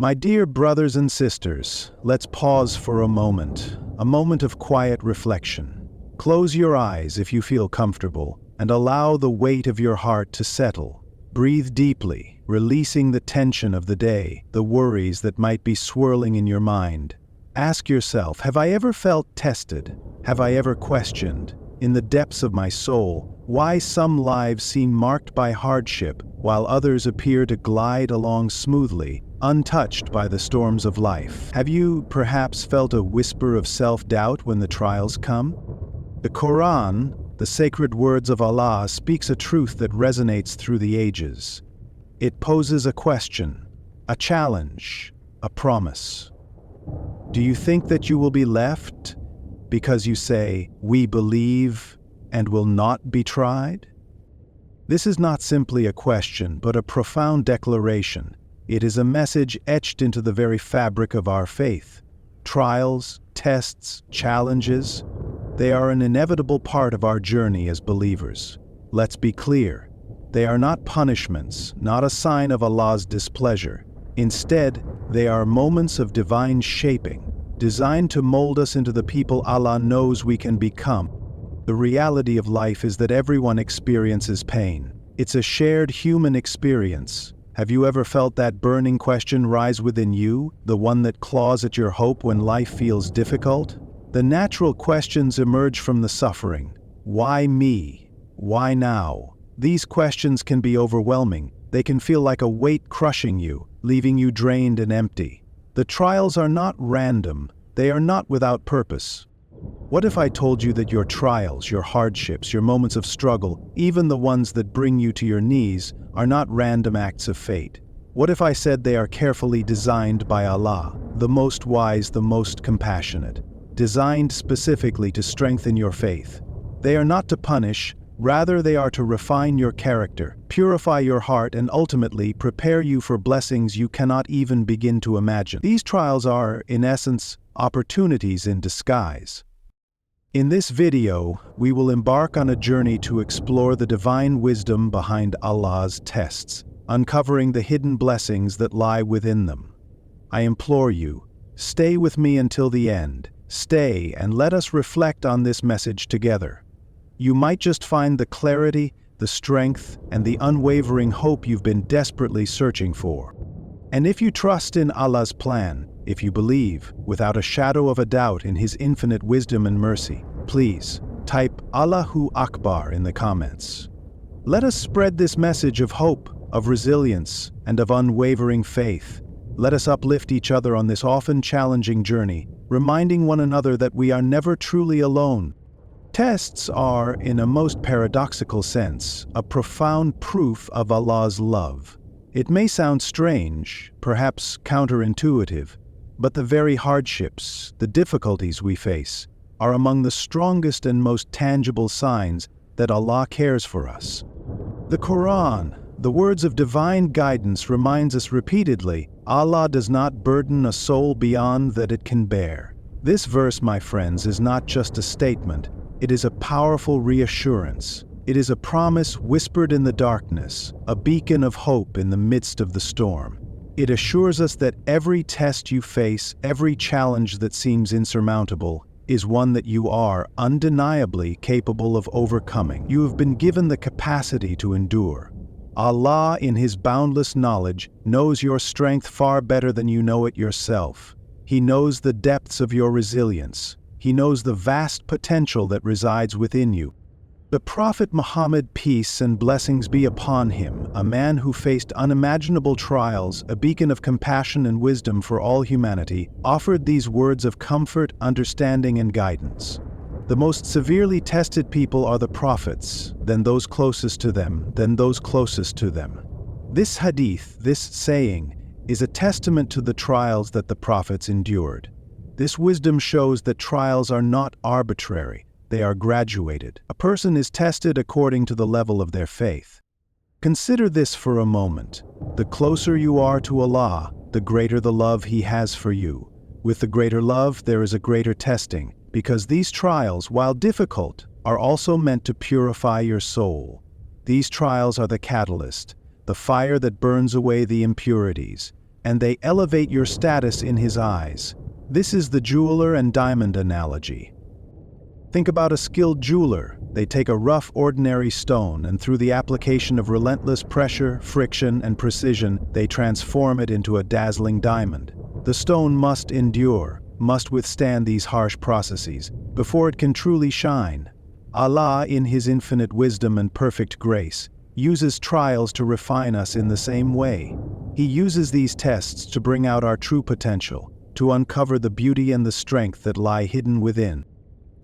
My dear brothers and sisters, let's pause for a moment of quiet reflection. Close your eyes if you feel comfortable, and allow the weight of your heart to settle. Breathe deeply, releasing the tension of the day, the worries that might be swirling in your mind. Ask yourself, have I ever felt tested? Have I ever questioned, in the depths of my soul, why some lives seem marked by hardship, while others appear to glide along smoothly, untouched by the storms of life? Have you perhaps felt a whisper of self-doubt when the trials come? The Quran, the sacred words of Allah, speaks a truth that resonates through the ages. It poses a question, a challenge, a promise. Do you think that you will be left because you say, "We believe and will not be tried"? This is not simply a question, but a profound declaration. It is a message etched into the very fabric of our faith. Trials, tests, challenges, they are an inevitable part of our journey as believers. Let's be clear. They are not punishments, not a sign of Allah's displeasure. Instead, they are moments of divine shaping, designed to mold us into the people Allah knows we can become. The reality of life is that everyone experiences pain. It's a shared human experience. Have you ever felt that burning question rise within you, the one that claws at your hope when life feels difficult? The natural questions emerge from the suffering. Why me? Why now? These questions can be overwhelming. They can feel like a weight crushing you, leaving you drained and empty. The trials are not random. They are not without purpose. What if I told you that your trials, your hardships, your moments of struggle, even the ones that bring you to your knees, are not random acts of fate? What if I said they are carefully designed by Allah, the most wise, the most compassionate, designed specifically to strengthen your faith? They are not to punish, rather they are to refine your character, purify your heart, and ultimately prepare you for blessings you cannot even begin to imagine. These trials are, in essence, opportunities in disguise. In this video, we will embark on a journey to explore the divine wisdom behind Allah's tests, uncovering the hidden blessings that lie within them. I implore you, stay with me until the end. Stay and let us reflect on this message together. You might just find the clarity, the strength, and the unwavering hope you've been desperately searching for. And if you trust in Allah's plan, if you believe, without a shadow of a doubt, in His infinite wisdom and mercy, please type Allahu Akbar in the comments. Let us spread this message of hope, of resilience, and of unwavering faith. Let us uplift each other on this often challenging journey, reminding one another that we are never truly alone. Tests are, in a most paradoxical sense, a profound proof of Allah's love. It may sound strange, perhaps counterintuitive, but the very hardships, the difficulties we face, are among the strongest and most tangible signs that Allah cares for us. The Quran, the words of divine guidance, reminds us repeatedly, Allah does not burden a soul beyond that it can bear. This verse, my friends, is not just a statement. It is a powerful reassurance. It is a promise whispered in the darkness, a beacon of hope in the midst of the storm. It assures us that every test you face, every challenge that seems insurmountable, is one that you are undeniably capable of overcoming. You have been given the capacity to endure. Allah, in His boundless knowledge, knows your strength far better than you know it yourself. He knows the depths of your resilience. He knows the vast potential that resides within you. The Prophet Muhammad, peace and blessings be upon him, a man who faced unimaginable trials, a beacon of compassion and wisdom for all humanity, offered these words of comfort, understanding, and guidance. The most severely tested people are the prophets, then those closest to them, then those closest to them. This hadith, this saying, is a testament to the trials that the prophets endured. This wisdom shows that trials are not arbitrary. They are graduated. A person is tested according to the level of their faith. Consider this for a moment. The closer you are to Allah, the greater the love He has for you. With the greater love, there is a greater testing, because these trials, while difficult, are also meant to purify your soul. These trials are the catalyst, the fire that burns away the impurities, and they elevate your status in His eyes. This is the jeweler and diamond analogy. Think about a skilled jeweler. They take a rough, ordinary stone, and through the application of relentless pressure, friction, and precision, they transform it into a dazzling diamond. The stone must endure, must withstand these harsh processes, before it can truly shine. Allah, in His infinite wisdom and perfect grace, uses trials to refine us in the same way. He uses these tests to bring out our true potential, to uncover the beauty and the strength that lie hidden within.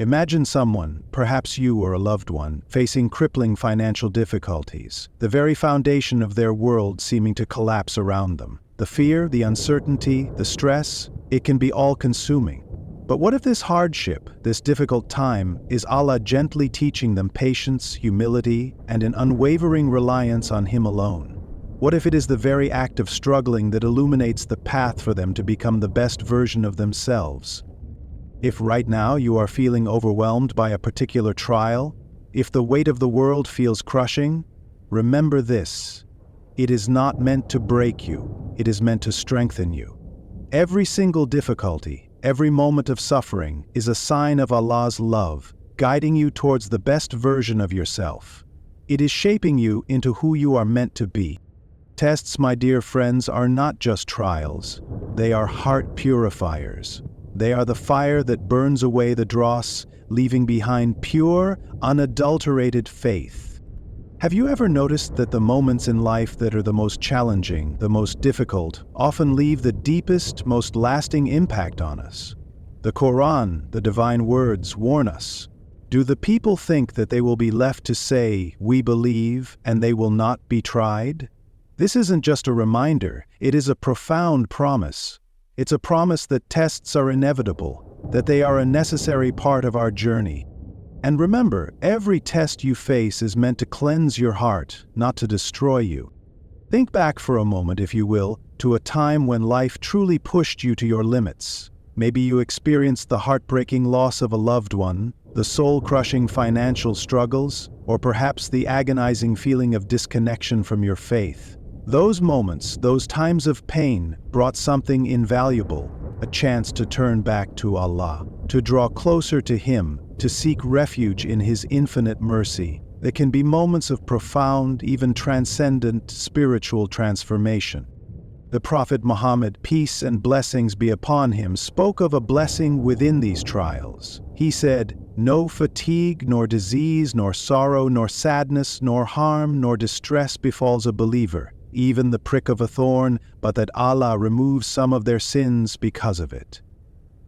Imagine someone, perhaps you or a loved one, facing crippling financial difficulties, the very foundation of their world seeming to collapse around them. The fear, the uncertainty, the stress, it can be all-consuming. But what if this hardship, this difficult time, is Allah gently teaching them patience, humility, and an unwavering reliance on Him alone? What if it is the very act of struggling that illuminates the path for them to become the best version of themselves? If right now you are feeling overwhelmed by a particular trial, if the weight of the world feels crushing, remember this: it is not meant to break you, it is meant to strengthen you. Every single difficulty, every moment of suffering is a sign of Allah's love, guiding you towards the best version of yourself. It is shaping you into who you are meant to be. Tests, my dear friends, are not just trials. They are heart purifiers. They are the fire that burns away the dross, leaving behind pure, unadulterated faith. Have you ever noticed that the moments in life that are the most challenging, the most difficult, often leave the deepest, most lasting impact on us? The Quran, the divine words, warn us. Do the people think that they will be left to say, "We believe," and they will not be tried? This isn't just a reminder, it is a profound promise. It's a promise that tests are inevitable, that they are a necessary part of our journey. And remember, every test you face is meant to cleanse your heart, not to destroy you. Think back for a moment, if you will, to a time when life truly pushed you to your limits. Maybe you experienced the heartbreaking loss of a loved one, the soul-crushing financial struggles, or perhaps the agonizing feeling of disconnection from your faith. Those moments, those times of pain, brought something invaluable, a chance to turn back to Allah, to draw closer to Him, to seek refuge in His infinite mercy. There can be moments of profound, even transcendent, spiritual transformation. The Prophet Muhammad, peace and blessings be upon him, spoke of a blessing within these trials. He said, "No fatigue, nor disease, nor sorrow, nor sadness, nor harm, nor distress befalls a believer, even the prick of a thorn, but that Allah removes some of their sins because of it."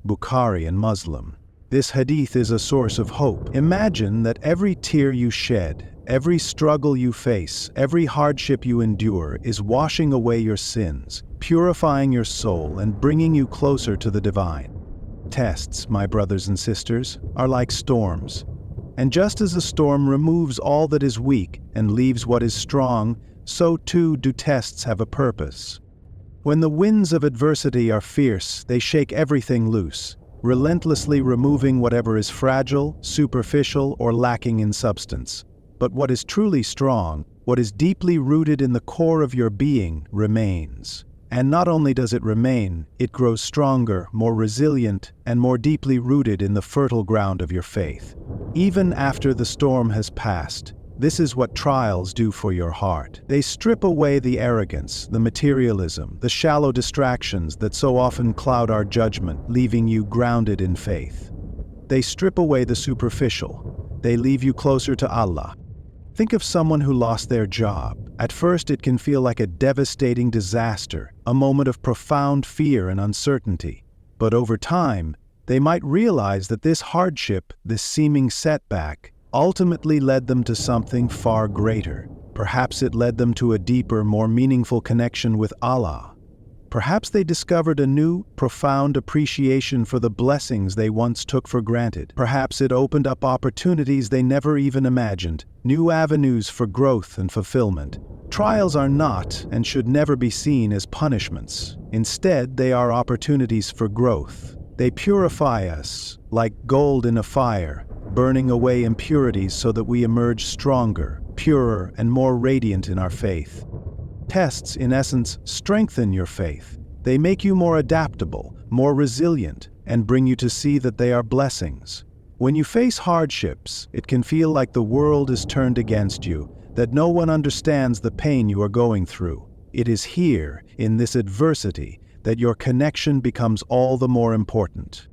Bukhari and Muslim. This hadith is a source of hope. Imagine that every tear you shed, every struggle you face, every hardship you endure is washing away your sins, purifying your soul, and bringing you closer to the divine. Tests, my brothers and sisters, are like storms. And just as a storm removes all that is weak and leaves what is strong, so too do tests have a purpose. When the winds of adversity are fierce, they shake everything loose, relentlessly removing whatever is fragile, superficial, or lacking in substance. But what is truly strong, what is deeply rooted in the core of your being, remains. And not only does it remain, it grows stronger, more resilient, and more deeply rooted in the fertile ground of your faith. Even after the storm has passed, this is what trials do for your heart. They strip away the arrogance, the materialism, the shallow distractions that so often cloud our judgment, leaving you grounded in faith. They strip away the superficial. They leave you closer to Allah. Think of someone who lost their job. At first it can feel like a devastating disaster, a moment of profound fear and uncertainty. But over time, they might realize that this hardship, this seeming setback, ultimately led them to something far greater. Perhaps it led them to a deeper, more meaningful connection with Allah. Perhaps they discovered a new, profound appreciation for the blessings they once took for granted. Perhaps it opened up opportunities they never even imagined, new avenues for growth and fulfillment. Trials are not and should never be seen as punishments. Instead, they are opportunities for growth. They purify us, like gold in a fire, burning away impurities so that we emerge stronger, purer, and more radiant in our faith. Tests, in essence, strengthen your faith. They make you more adaptable, more resilient, and bring you to see that they are blessings. When you face hardships, it can feel like the world is turned against you, that no one understands the pain you are going through. It is here, in this adversity, that your connection becomes all the more important.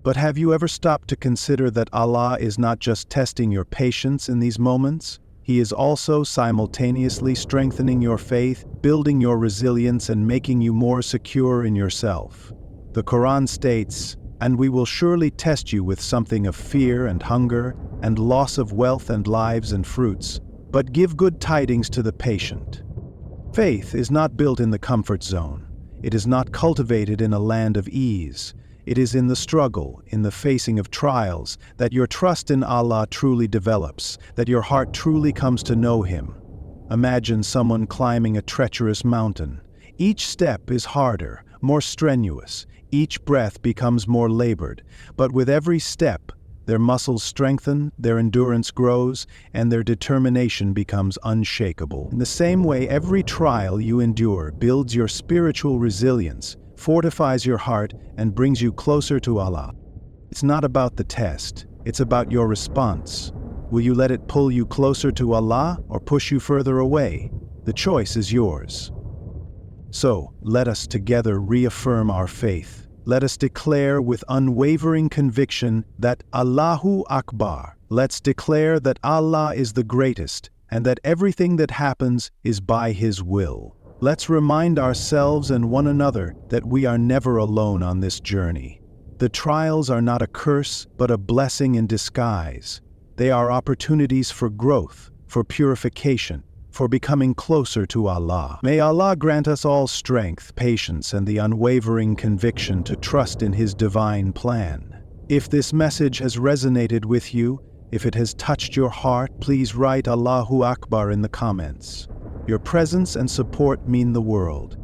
But have you ever stopped to consider that Allah is not just testing your patience in these moments? He is also simultaneously strengthening your faith, building your resilience, and making you more secure in yourself. The Quran states, "And we will surely test you with something of fear and hunger, and loss of wealth and lives and fruits, but give good tidings to the patient." Faith is not built in the comfort zone. It is not cultivated in a land of ease. It is in the struggle, in the facing of trials, that your trust in Allah truly develops, that your heart truly comes to know Him. Imagine someone climbing a treacherous mountain. Each step is harder, more strenuous. Each breath becomes more labored. But with every step, their muscles strengthen, their endurance grows, and their determination becomes unshakable. In the same way, every trial you endure builds your spiritual resilience, fortifies your heart, and brings you closer to Allah. It's not about the test, it's about your response. Will you let it pull you closer to Allah or push you further away? The choice is yours. So, let us together reaffirm our faith. Let us declare with unwavering conviction that Allahu Akbar. Let's declare that Allah is the greatest and that everything that happens is by His will. Let's remind ourselves and one another that we are never alone on this journey. The trials are not a curse, but a blessing in disguise. They are opportunities for growth, for purification, for becoming closer to Allah. May Allah grant us all strength, patience, and the unwavering conviction to trust in His divine plan. If this message has resonated with you, if it has touched your heart, please write Allahu Akbar in the comments. Your presence and support mean the world.